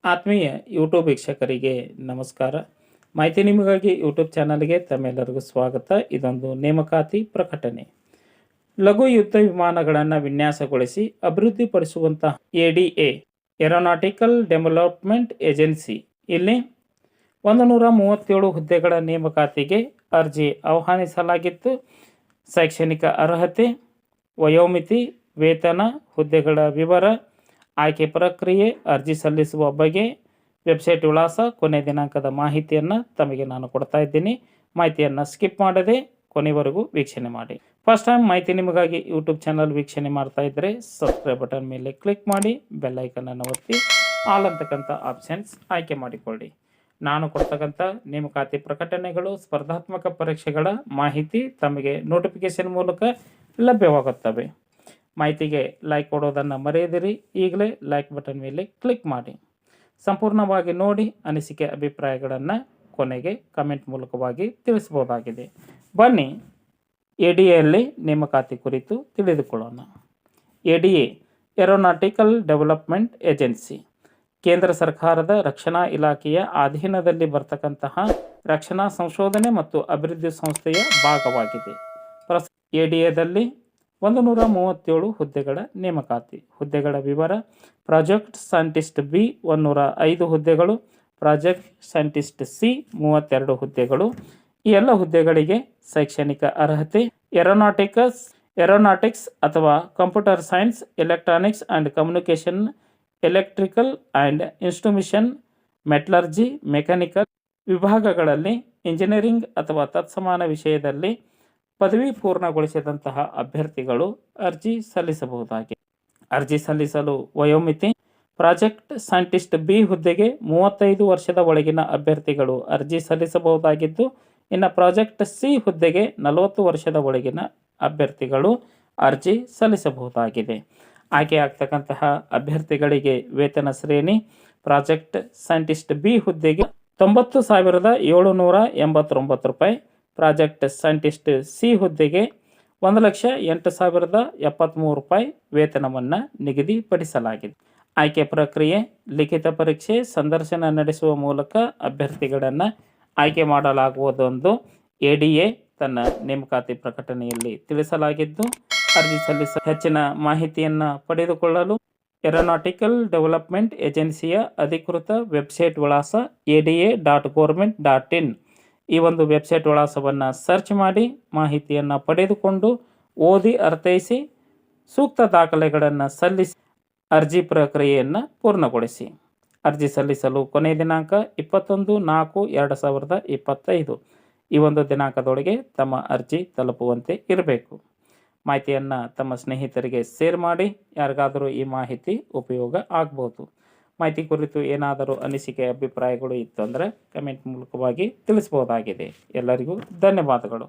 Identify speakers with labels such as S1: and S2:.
S1: ಆತ್ಮೀಯ ಯೂಟ್ಯೂಬ್ ವೀಕ್ಷಕರಿಗೆ ನಮಸ್ಕಾರ. ಮಾಹಿತಿ ನಿಮಗಾಗಿ ಯೂಟ್ಯೂಬ್ ಚಾನಲ್ಗೆ ತಮ್ಮೆಲ್ಲರಿಗೂ ಸ್ವಾಗತ. ಇದೊಂದು ನೇಮಕಾತಿ ಪ್ರಕಟಣೆ. ಲಘು ಯುದ್ಧ ವಿಮಾನಗಳನ್ನು ವಿನ್ಯಾಸಗೊಳಿಸಿ ಅಭಿವೃದ್ಧಿಪಡಿಸುವಂತಹ ADA ಏರೋನಾಟಿಕಲ್ ಡೆವಲಪ್ಮೆಂಟ್ ಏಜೆನ್ಸಿ ಇಲ್ಲಿ 137 ಹುದ್ದೆಗಳ ನೇಮಕಾತಿಗೆ ಅರ್ಜಿ ಆಹ್ವಾನಿಸಲಾಗಿತ್ತು. ಶೈಕ್ಷಣಿಕ ಅರ್ಹತೆ, ವಯೋಮಿತಿ, ವೇತನ, ಹುದ್ದೆಗಳ ವಿವರ, ಆಯ್ಕೆ ಪ್ರಕ್ರಿಯೆ, ಅರ್ಜಿ ಸಲ್ಲಿಸುವ ಬಗೆ, ವೆಬ್ಸೈಟ್ ವಿಳಾಸ, ಕೊನೆ ದಿನಾಂಕದ ಮಾಹಿತಿಯನ್ನು ತಮಗೆ ನಾನು ಕೊಡ್ತಾ ಇದ್ದೀನಿ. ಮಾಹಿತಿಯನ್ನು ಸ್ಕಿಪ್ ಮಾಡದೆ ಕೊನೆವರೆಗೂ ವೀಕ್ಷಣೆ ಮಾಡಿ. ಫಸ್ಟ್ ಟೈಮ್ ಮಾಹಿತಿ ನಿಮಗಾಗಿ ಯೂಟ್ಯೂಬ್ ಚಾನಲ್ ವೀಕ್ಷಣೆ ಮಾಡ್ತಾ ಇದ್ದರೆ ಸಬ್ಸ್ಕ್ರೈಬ್ ಬಟನ್ ಮೇಲೆ ಕ್ಲಿಕ್ ಮಾಡಿ, ಬೆಲ್ ಐಕನನ್ನು ಒತ್ತಿ ಆಲ್ ಅಂತಕ್ಕಂಥ ಆಪ್ಷನ್ಸ್ ಆಯ್ಕೆ ಮಾಡಿಕೊಳ್ಳಿ. ನಾನು ಕೊಡ್ತಕ್ಕಂಥ ನೇಮಕಾತಿ ಪ್ರಕಟಣೆಗಳು, ಸ್ಪರ್ಧಾತ್ಮಕ ಪರೀಕ್ಷೆಗಳ ಮಾಹಿತಿ ತಮಗೆ ನೋಟಿಫಿಕೇಶನ್ ಮೂಲಕ ಲಭ್ಯವಾಗುತ್ತವೆ. ಮಾಹಿತಿಗೆ ಲೈಕ್ ಕೊಡೋದನ್ನು ಮರೆಯದಿರಿ. ಈಗಲೇ ಲೈಕ್ ಬಟನ್ ಮೇಲೆ ಕ್ಲಿಕ್ ಮಾಡಿ. ಸಂಪೂರ್ಣವಾಗಿ ನೋಡಿ ಅನಿಸಿಕೆ ಅಭಿಪ್ರಾಯಗಳನ್ನು ಕೊನೆಗೆ ಕಮೆಂಟ್ ಮೂಲಕವಾಗಿ ತಿಳಿಸಬಹುದಾಗಿದೆ. ಬನ್ನಿ ADAಯಲ್ಲಿ ನೇಮಕಾತಿ ಕುರಿತು ತಿಳಿದುಕೊಳ್ಳೋಣ. ADA ಏರೋನಾಟಿಕಲ್ ಡೆವಲಪ್ಮೆಂಟ್ ಏಜೆನ್ಸಿ ಕೇಂದ್ರ ಸರ್ಕಾರದ ರಕ್ಷಣಾ ಇಲಾಖೆಯ ಅಧೀನದಲ್ಲಿ ಬರ್ತಕ್ಕಂತಹ ರಕ್ಷಣಾ ಸಂಶೋಧನೆ ಮತ್ತು ಅಭಿವೃದ್ಧಿ ಸಂಸ್ಥೆಯ ಭಾಗವಾಗಿದೆ. ADAದಲ್ಲಿ 137 ಹುದ್ದೆಗಳ ನೇಮಕಾತಿ. ಹುದ್ದೆಗಳ ವಿವರ: ಪ್ರಾಜೆಕ್ಟ್ ಸೈಂಟಿಸ್ಟ್ B 105 ಹುದ್ದೆಗಳು, ಪ್ರಾಜೆಕ್ಟ್ ಸೈಂಟಿಸ್ಟ್ C 32 ಹುದ್ದೆಗಳು. ಈ ಎಲ್ಲ ಹುದ್ದೆಗಳಿಗೆ ಶೈಕ್ಷಣಿಕ ಅರ್ಹತೆ ಏರೋನಾಟಿಕ್ಸ್ ಅಥವಾ computer science, electronics and communication, electrical and instrumentation, metallurgy, mechanical ವಿಭಾಗಗಳಲ್ಲಿ ಇಂಜಿನಿಯರಿಂಗ್ ಅಥವಾ ತತ್ಸಮಾನ ವಿಷಯದಲ್ಲಿ ಪದವಿ ಪೂರ್ಣಗೊಳಿಸಿದಂತಹ ಅಭ್ಯರ್ಥಿಗಳು ಅರ್ಜಿ ಸಲ್ಲಿಸಬಹುದಾಗಿದೆ. ಅರ್ಜಿ ಸಲ್ಲಿಸಲು ವಯೋಮಿತಿ: ಪ್ರಾಜೆಕ್ಟ್ ಸೈಂಟಿಸ್ಟ್ B ಹುದ್ದೆಗೆ 35 ವರ್ಷದ ಒಳಗಿನ ಅಭ್ಯರ್ಥಿಗಳು ಅರ್ಜಿ ಸಲ್ಲಿಸಬಹುದಾಗಿದ್ದು, ಇನ್ನು ಪ್ರಾಜೆಕ್ಟ್ C ಹುದ್ದೆಗೆ 40 ವರ್ಷದ ಒಳಗಿನ ಅಭ್ಯರ್ಥಿಗಳು ಅರ್ಜಿ ಸಲ್ಲಿಸಬಹುದಾಗಿದೆ. ಆಯ್ಕೆಯಾಗ್ತಕ್ಕಂತಹ ಅಭ್ಯರ್ಥಿಗಳಿಗೆ ವೇತನ ಶ್ರೇಣಿ: ಪ್ರಾಜೆಕ್ಟ್ ಸೈಂಟಿಸ್ಟ್ B ಹುದ್ದೆಗೆ 90,789 ರೂಪಾಯಿ, ಪ್ರಾಜೆಕ್ಟ್ ಸೈಂಟಿಸ್ಟ್ C ಹುದ್ದೆಗೆ 1,08,073 ರೂಪಾಯಿ ವೇತನವನ್ನು ನಿಗದಿಪಡಿಸಲಾಗಿದೆ. ಆಯ್ಕೆ ಪ್ರಕ್ರಿಯೆ: ಲಿಖಿತ ಪರೀಕ್ಷೆ, ಸಂದರ್ಶನ ನಡೆಸುವ ಮೂಲಕ ಅಭ್ಯರ್ಥಿಗಳನ್ನು ಆಯ್ಕೆ ಮಾಡಲಾಗುವುದೆಂದು ADA ತನ್ನ ನೇಮಕಾತಿ ಪ್ರಕಟಣೆಯಲ್ಲಿ ತಿಳಿಸಲಾಗಿದ್ದು, ಅರ್ಜಿ ಸಲ್ಲಿಸಲು ಹೆಚ್ಚಿನ ಮಾಹಿತಿಯನ್ನು ಪಡೆದುಕೊಳ್ಳಲು ಏರೋನಾಟಿಕಲ್ ಡೆವಲಪ್ಮೆಂಟ್ ಏಜೆನ್ಸಿಯ ಅಧಿಕೃತ ವೆಬ್ಸೈಟ್ ವಿಳಾಸ ada.government.in ಈ ಒಂದು ವೆಬ್ಸೈಟ್ ವಿಳಾಸವನ್ನು ಸರ್ಚ್ ಮಾಡಿ ಮಾಹಿತಿಯನ್ನು ಪಡೆದುಕೊಂಡು ಓದಿ ಅರ್ಥೈಸಿ ಸೂಕ್ತ ದಾಖಲೆಗಳನ್ನು ಸಲ್ಲಿಸಿ ಅರ್ಜಿ ಪ್ರಕ್ರಿಯೆಯನ್ನು ಪೂರ್ಣಗೊಳಿಸಿ. ಅರ್ಜಿ ಸಲ್ಲಿಸಲು ಕೊನೆಯ ದಿನಾಂಕ 21/4/2025 ಈ ಒಂದು ದಿನಾಂಕದೊಳಗೆ ತಮ್ಮ ಅರ್ಜಿ ತಲುಪುವಂತೆ ಇರಬೇಕು. ಮಾಹಿತಿಯನ್ನು ತಮ್ಮ ಸ್ನೇಹಿತರಿಗೆ ಶೇರ್ ಮಾಡಿ. ಯಾರಿಗಾದರೂ ಈ ಮಾಹಿತಿ ಉಪಯೋಗ ಆಗ್ಬೋದು. ಮಾಹಿತಿ ಕುರಿತು ಏನಾದರೂ ಅನಿಸಿಕೆ ಅಭಿಪ್ರಾಯಗಳು ಇತ್ತು ಅಂದರೆ ಕಮೆಂಟ್ ಮೂಲಕವಾಗಿ ತಿಳಿಸಬಹುದಾಗಿದೆ. ಎಲ್ಲರಿಗೂ ಧನ್ಯವಾದಗಳು.